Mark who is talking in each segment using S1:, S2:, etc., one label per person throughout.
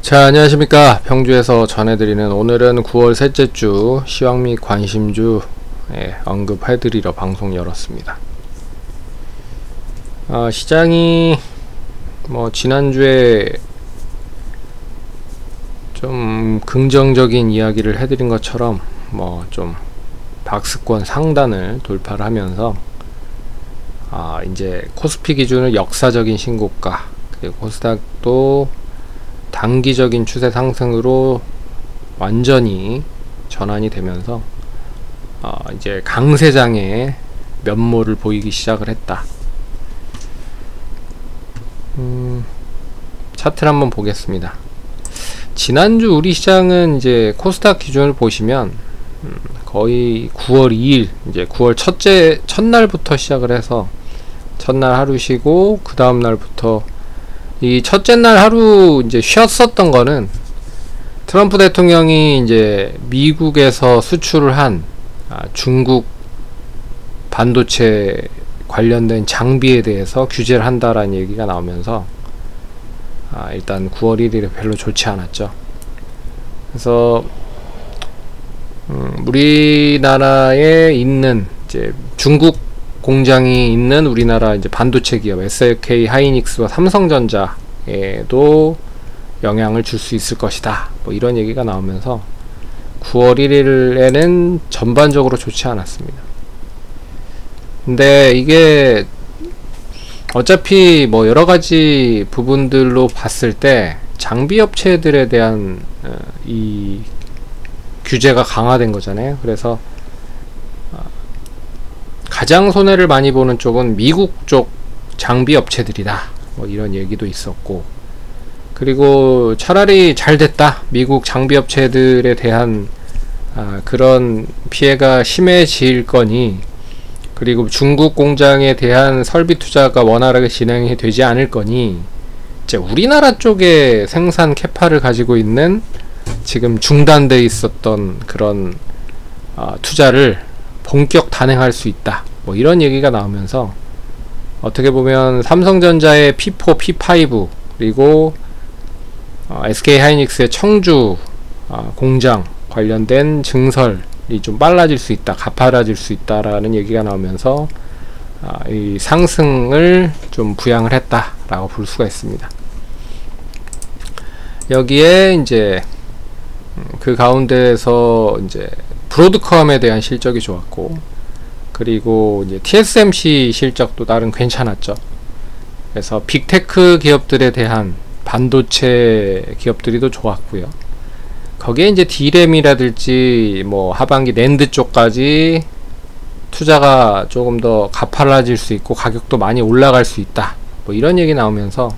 S1: 자, 안녕하십니까. 평주에서 전해드리는 오늘은 9월 셋째 주 시황 및 관심주 언급해드리러 방송 열었습니다. 시장이 지난주에 좀 긍정적인 이야기를 해드린 것처럼 좀 박스권 상단을 돌파를 하면서 이제 코스피 기준을 역사적인 신고가, 그리고 코스닥도 단기적인 추세 상승으로 완전히 전환이 되면서 이제 강세장의 면모를 보이기 시작을 했다. 차트를 한번 보겠습니다. 지난주 우리 시장은 이제 코스닥 기준을 보시면 거의 9월 2일 이제 9월 첫날부터 시작을 해서 첫날 하루 쉬고 그 다음 날부터 이 첫째 날 하루 이제 쉬었었던 거는 트럼프 대통령이 이제 미국에서 수출을 한 중국 반도체 관련된 장비에 대해서 규제를 한다라는 얘기가 나오면서 일단 9월 1일에 별로 좋지 않았죠. 그래서 우리나라에 있는 이제 중국 공장이 있는 우리나라 이제 반도체 기업 SK 하이닉스와 삼성전자에도 영향을 줄 수 있을 것이다. 이런 얘기가 나오면서 9월 1일에는 전반적으로 좋지 않았습니다. 근데 이게 어차피 여러 가지 부분들로 봤을 때 장비 업체들에 대한 이 규제가 강화된 거잖아요. 그래서 가장 손해를 많이 보는 쪽은 미국 쪽 장비 업체들이다. 이런 얘기도 있었고, 그리고 차라리 잘 됐다. 미국 장비 업체들에 대한 그런 피해가 심해질 거니, 그리고 중국 공장에 대한 설비 투자가 원활하게 진행이 되지 않을 거니, 이제 우리나라 쪽에 생산 캐파를 가지고 있는 지금 중단돼 있었던 그런 투자를 본격 단행할 수 있다. 이런 얘기가 나오면서 어떻게 보면 삼성전자의 P4, P5 그리고 SK 하이닉스의 청주 공장 관련된 증설이 좀 빨라질 수 있다, 가파라질 수 있다라는 얘기가 나오면서 이 상승을 좀 부양을 했다라고 볼 수가 있습니다. 여기에 이제 그 가운데에서 이제 브로드컴에 대한 실적이 좋았고, 그리고 이제 TSMC 실적도 나름 괜찮았죠. 그래서 빅테크 기업들에 대한 반도체 기업들이 더 좋았고요. 거기에 이제 D램이라든지 하반기 낸드 쪽까지 투자가 조금 더 가팔라질 수 있고 가격도 많이 올라갈 수 있다. 이런 얘기 나오면서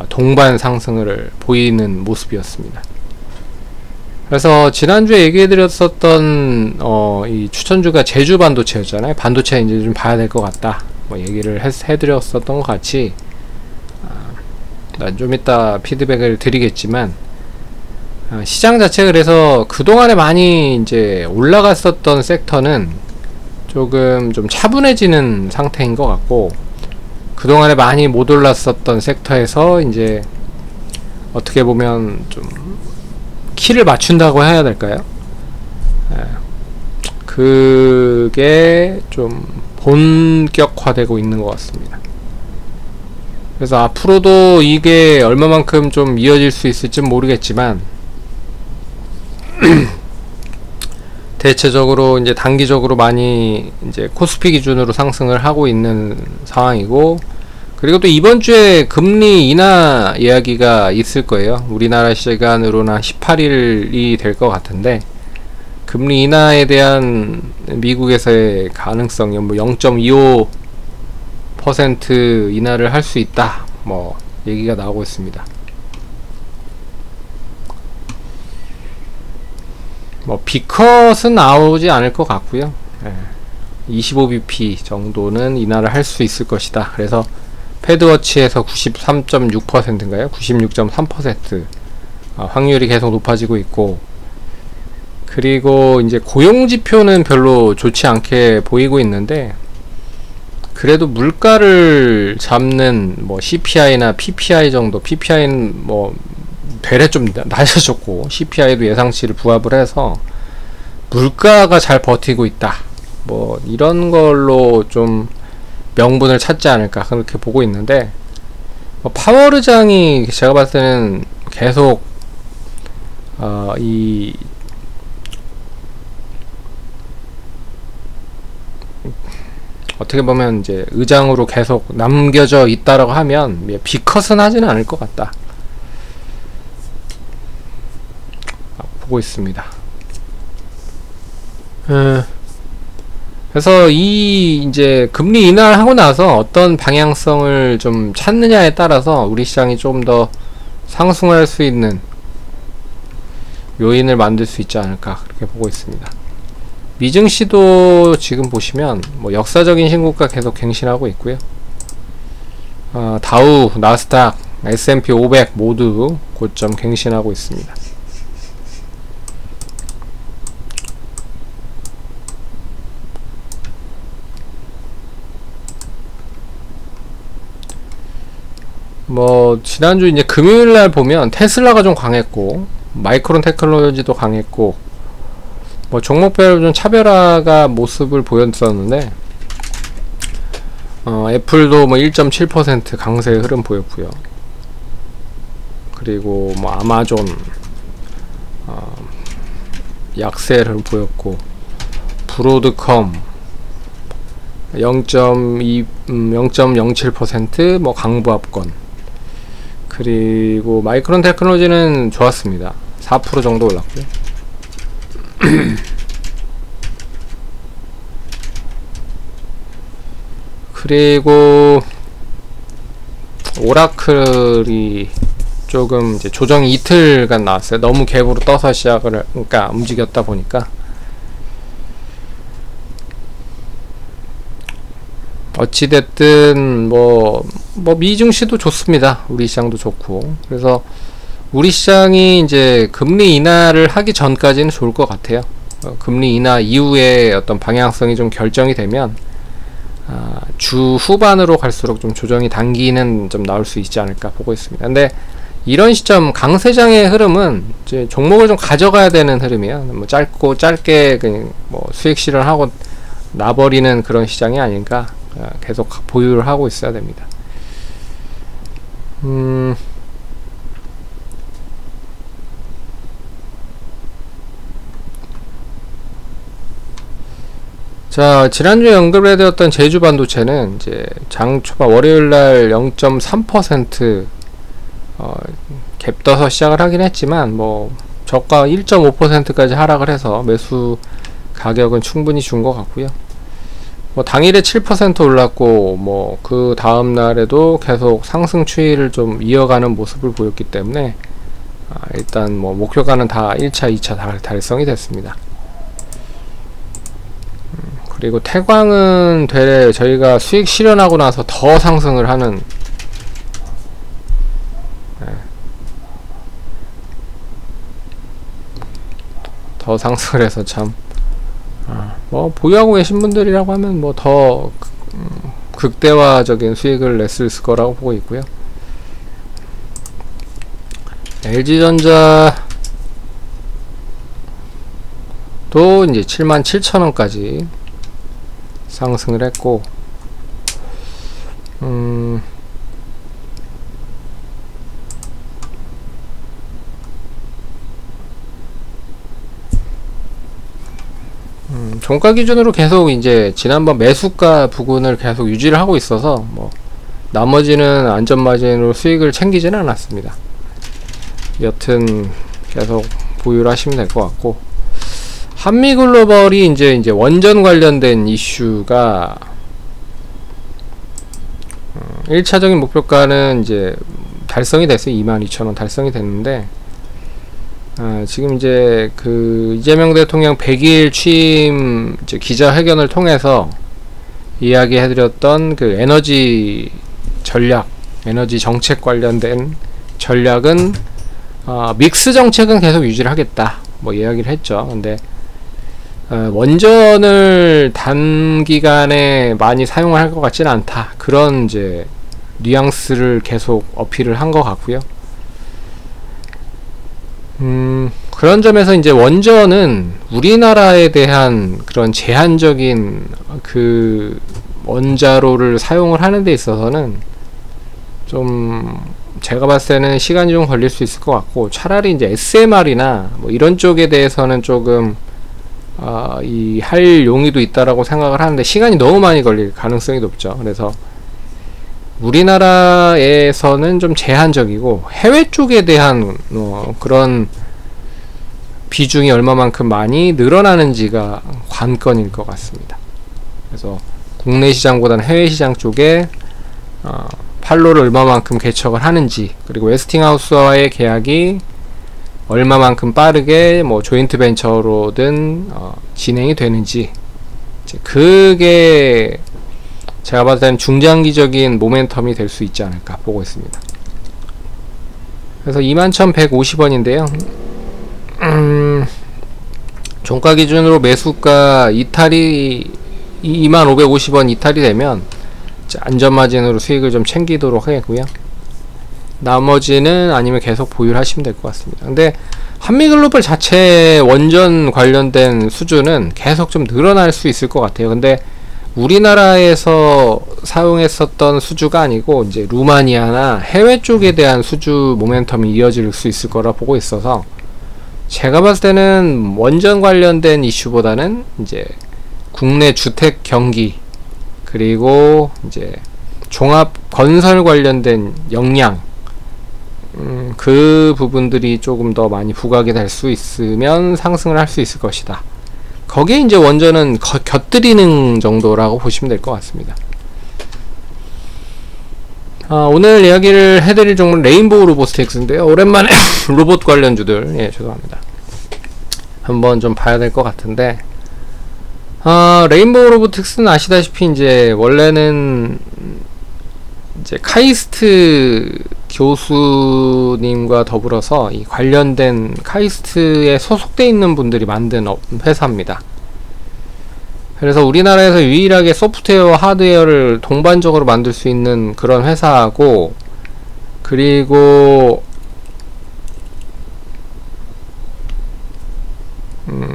S1: 동반 상승을 보이는 모습이었습니다. 그래서 지난주에 얘기해드렸었던 이 추천주가 제주 반도체였잖아요. 반도체 이제 좀 봐야 될 것 같다, 얘기를 해드렸었던 것 같이 난 좀 이따 피드백을 드리겠지만, 시장 자체 그래서 그동안에 많이 이제 올라갔었던 섹터는 조금 좀 차분해지는 상태인 것 같고, 그동안에 많이 못 올랐었던 섹터에서 이제 어떻게 보면 좀 키를 맞춘다고 해야 될까요? 그게 좀 본격화되고 있는 것 같습니다. 그래서 앞으로도 이게 얼마만큼 좀 이어질 수 있을지 모르겠지만 대체적으로 이제 단기적으로 많이 이제 코스피 기준으로 상승을 하고 있는 상황이고, 그리고 또 이번 주에 금리 인하 이야기가 있을 거예요. 우리나라 시간으로는 한 18일이 될 것 같은데, 금리 인하에 대한 미국에서의 가능성이 0.25% 인하를 할 수 있다, 얘기가 나오고 있습니다. B컷은 나오지 않을 것 같고요. 25bp 정도는 인하를 할 수 있을 것이다. 그래서 패드워치에서 93.6%인가요? 96.3% 확률이 계속 높아지고 있고, 그리고 이제 고용지표는 별로 좋지 않게 보이고 있는데, 그래도 물가를 잡는 CPI나 PPI 정도, PPI는 되레 좀 낮아졌고 CPI도 예상치를 부합을 해서 물가가 잘 버티고 있다. 뭐 이런 걸로 좀 명분을 찾지 않을까 그렇게 보고 있는데, 파월 의장이 제가 봤을 때는 계속 이 어떻게 보면 이제 의장으로 계속 남겨져 있다라고 하면 비컷은 하지는 않을 것 같다 보고 있습니다. 그래서 이 이제 금리 인하를 하고 나서 어떤 방향성을 좀 찾느냐에 따라서 우리 시장이 좀 더 상승할 수 있는 요인을 만들 수 있지 않을까 그렇게 보고 있습니다. 미증시도 지금 보시면 뭐 역사적인 신고가 계속 갱신하고 있고요. 다우, 나스닥, S&P 500 모두 고점 갱신하고 있습니다. 뭐 지난주 이제 금요일날 보면 테슬라가 좀 강했고 마이크론 테크놀로지도 강했고 뭐 종목별로 좀 차별화가 모습을 보였었는데 애플도 뭐 1.7% 강세의 흐름 보였고요. 그리고 뭐 아마존 약세를 보였고, 브로드컴 0.07% 뭐 강보합권, 그리고 마이크론 테크놀로지는 좋았습니다. 4% 정도 올랐고요. 그리고 오라클이 조금 이제 조정이 이틀간 나왔어요. 너무 갭으로 떠서 시작을 그러니까 움직였다 보니까 어찌됐든 뭐 미증시도 좋습니다. 우리 시장도 좋고. 그래서 우리 시장이 이제 금리 인하를 하기 전까지는 좋을 것 같아요. 금리 인하 이후에 어떤 방향성이 좀 결정이 되면 주 후반으로 갈수록 좀 조정이 당기는 좀 나올 수 있지 않을까 보고 있습니다. 근데 이런 시점 강세장의 흐름은 이제 종목을 좀 가져가야 되는 흐름이에요. 뭐 짧게 그냥 뭐 수익 실현하고 나버리는 그런 시장이 아닌가. 계속 보유를 하고 있어야 됩니다. 자, 지난주에 언급해드렸던 제주 반도체는 이제 장 초반 월요일날 0.3% 갭 떠서 시작을 하긴 했지만 뭐 저가 1.5%까지 하락을 해서 매수 가격은 충분히 준 것 같고요. 뭐 당일에 7% 올랐고 뭐 그 다음 날에도 계속 상승 추이를 좀 이어가는 모습을 보였기 때문에 일단 뭐 목표가는 다 1차, 2차 다 달성이 됐습니다. 그리고 태광은 되레 저희가 수익 실현하고 나서 더 상승을 하는 더 상승을 해서 참 뭐 보유하고 계신 분들이라고 하면 뭐 더 극대화적인 수익을 냈을 거라고 보고 있고요. LG전자도 이제 77,000원까지 상승을 했고, 종가 기준으로 계속 이제 지난번 매수가 부근을 계속 유지를 하고 있어서 뭐 나머지는 안전마진으로 수익을 챙기지는 않았습니다. 여튼 계속 보유를 하시면 될 것 같고, 한미글로벌이 이제 원전 관련된 이슈가 1차적인 목표가는 이제 달성이 됐어요. 22,000원 달성이 됐는데, 지금 이제 그 이재명 대통령 100일 취임 이제 기자회견을 통해서 이야기해드렸던 그 에너지 전략, 에너지 정책 관련된 전략은 믹스 정책은 계속 유지를 하겠다 뭐 이야기를 했죠. 근데 원전을 단기간에 많이 사용할 것 같지는 않다, 그런 이제 뉘앙스를 계속 어필을 한 것 같고요. 그런 점에서 이제 원전은 우리나라에 대한 그런 제한적인 그 원자로를 사용을 하는 데 있어서는 좀 제가 봤을 때는 시간이 좀 걸릴 수 있을 것 같고, 차라리 이제 SMR이나 뭐 이런 쪽에 대해서는 조금 이 할 용의도 있다라고 생각을 하는데, 시간이 너무 많이 걸릴 가능성이 높죠. 그래서 우리나라에서는 좀 제한적이고, 해외 쪽에 대한 그런 비중이 얼마만큼 많이 늘어나는지가 관건일 것 같습니다. 그래서 국내 시장보다는 해외 시장 쪽에 판로를 얼마만큼 개척을 하는지, 그리고 웨스팅하우스와의 계약이 얼마만큼 빠르게 뭐 조인트 벤처로든 진행이 되는지, 그게 제가 봤을 때는 중장기적인 모멘텀이 될 수 있지 않을까 보고 있습니다. 그래서 21,150원인데요. 종가 기준으로 매수가 이탈이 2550원 이탈이 되면 안전마진으로 수익을 좀 챙기도록 하겠고요. 나머지는 아니면 계속 보유를 하시면 될 것 같습니다. 근데 한미글로벌 자체 원전 관련된 수주는 계속 좀 늘어날 수 있을 것 같아요. 근데 우리나라에서 사용했었던 수주가 아니고 이제 루마니아나 해외 쪽에 대한 수주 모멘텀이 이어질 수 있을 거라 보고 있어서, 제가 봤을 때는 원전 관련된 이슈보다는 이제 국내 주택 경기, 그리고 이제 종합 건설 관련된 역량, 그 부분들이 조금 더 많이 부각이 될 수 있으면 상승을 할 수 있을 것이다. 거기에 이제 원전은 곁들이는 정도라고 보시면 될 것 같습니다. 오늘 이야기를 해드릴 종목은 레인보우 로보스틱스인데요. 오랜만에 로봇 관련주들, 죄송합니다. 한번 좀 봐야 될 것 같은데, 레인보우 로보틱스는 아시다시피 이제 원래는 이제 카이스트 교수님과 더불어서 이 관련된 카이스트에 소속돼 있는 분들이 만든 회사입니다. 그래서 우리나라에서 유일하게 소프트웨어와 하드웨어를 동반적으로 만들 수 있는 그런 회사고, 그리고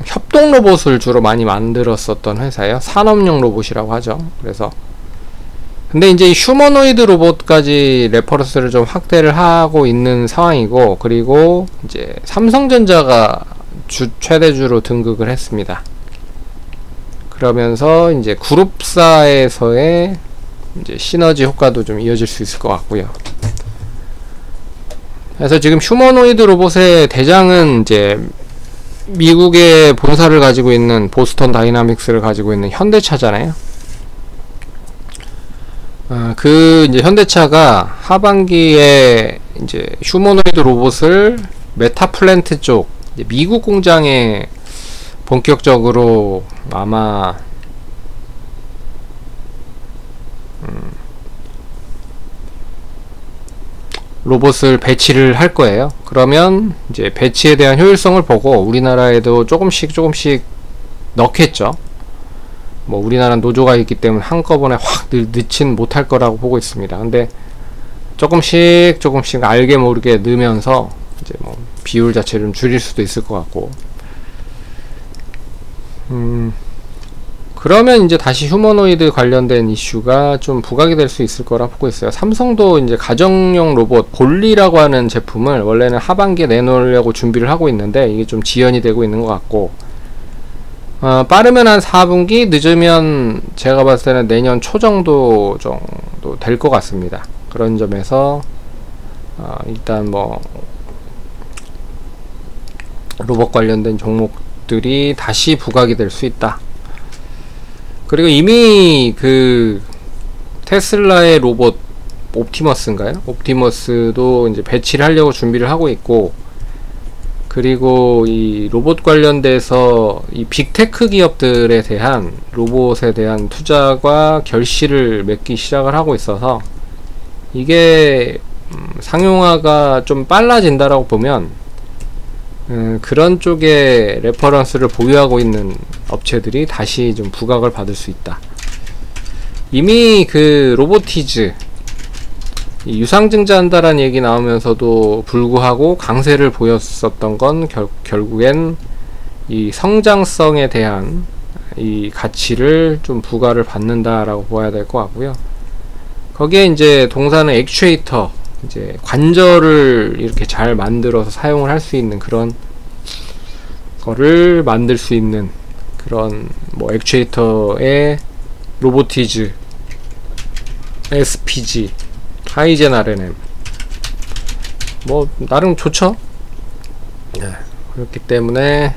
S1: 협동 로봇을 주로 많이 만들었었던 회사예요. 산업용 로봇이라고 하죠. 그래서 근데 이제 휴머노이드 로봇까지 레퍼런스를 좀 확대를 하고 있는 상황이고, 그리고 이제 삼성전자가 최대주로 등극을 했습니다. 그러면서 이제 그룹사에서의 이제 시너지 효과도 좀 이어질 수 있을 것 같고요. 그래서 지금 휴머노이드 로봇의 대장은 이제 미국의 본사를 가지고 있는 보스턴 다이나믹스를 가지고 있는 현대차잖아요. 그 이제 현대차가 하반기에 이제 휴머노이드 로봇을 메타플랜트 쪽 이제 미국 공장에 본격적으로 아마 로봇을 배치를 할 거예요. 그러면 이제 배치에 대한 효율성을 보고 우리나라에도 조금씩 넣겠죠. 뭐 우리나라는 노조가 있기 때문에 한꺼번에 확 넣진 못할 거라고 보고 있습니다. 근데 조금씩 알게 모르게 넣으면서 이제 뭐 비율 자체를 좀 줄일 수도 있을 것 같고, 그러면 이제 다시 휴머노이드 관련된 이슈가 좀 부각이 될 수 있을 거라 보고 있어요. 삼성도 이제 가정용 로봇 볼리라고 하는 제품을 원래는 하반기에 내놓으려고 준비를 하고 있는데, 이게 좀 지연이 되고 있는 것 같고, 빠르면 한 4분기, 늦으면 제가 봤을 때는 내년 초 정도 될 것 같습니다. 그런 점에서 일단 뭐 로봇 관련된 종목들이 다시 부각이 될 수 있다. 그리고 이미 그 테슬라의 로봇 옵티머스인가요? 옵티머스도 이제 배치를 하려고 준비를 하고 있고, 그리고 이 로봇 관련돼서 이 빅테크 기업들에 대한 로봇에 대한 투자가 결실을 맺기 시작을 하고 있어서, 이게 상용화가 좀 빨라진다라고 보면 그런 쪽에 레퍼런스를 보유하고 있는 업체들이 다시 좀 부각을 받을 수 있다. 이미 그 로보티즈 이 유상증자한다라는 얘기 나오면서도 불구하고 강세를 보였었던 건 결국엔 이 성장성에 대한 이 가치를 좀 부과를 받는다라고 보아야 될 것 같고요. 거기에 이제 동사는 액추에이터, 이제 관절을 이렇게 잘 만들어서 사용을 할 수 있는 그런 거를 만들 수 있는 그런 뭐 액추에이터의 로보티즈, SPG, 하이젠 RNM 뭐 나름 좋죠. 네, 그렇기 때문에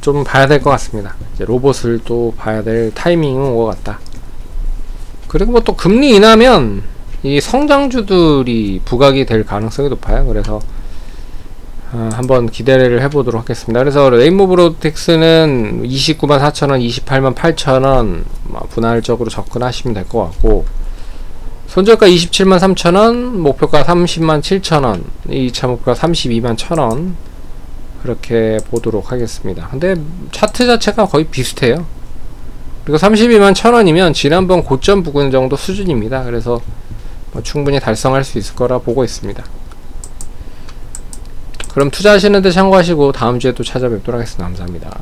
S1: 좀 봐야 될 것 같습니다. 이제 로봇을 또 봐야 될 타이밍은 온 것 같다. 그리고 뭐 또 금리 인하면 이 성장주들이 부각이 될 가능성이 높아요. 그래서 한번 기대를 해보도록 하겠습니다. 그래서 레인보우 브로텍스는 294,000원, 288,800원 분할적으로 접근하시면 될 것 같고, 손절가 273,000원, 목표가 307,000원, 2차 목표가 321,000원 그렇게 보도록 하겠습니다. 근데 차트 자체가 거의 비슷해요. 그리고 321,000원이면 지난번 고점 부근 정도 수준입니다. 그래서 뭐 충분히 달성할 수 있을 거라 보고 있습니다. 그럼 투자하시는데 참고하시고 다음 주에 또 찾아뵙도록 하겠습니다. 감사합니다.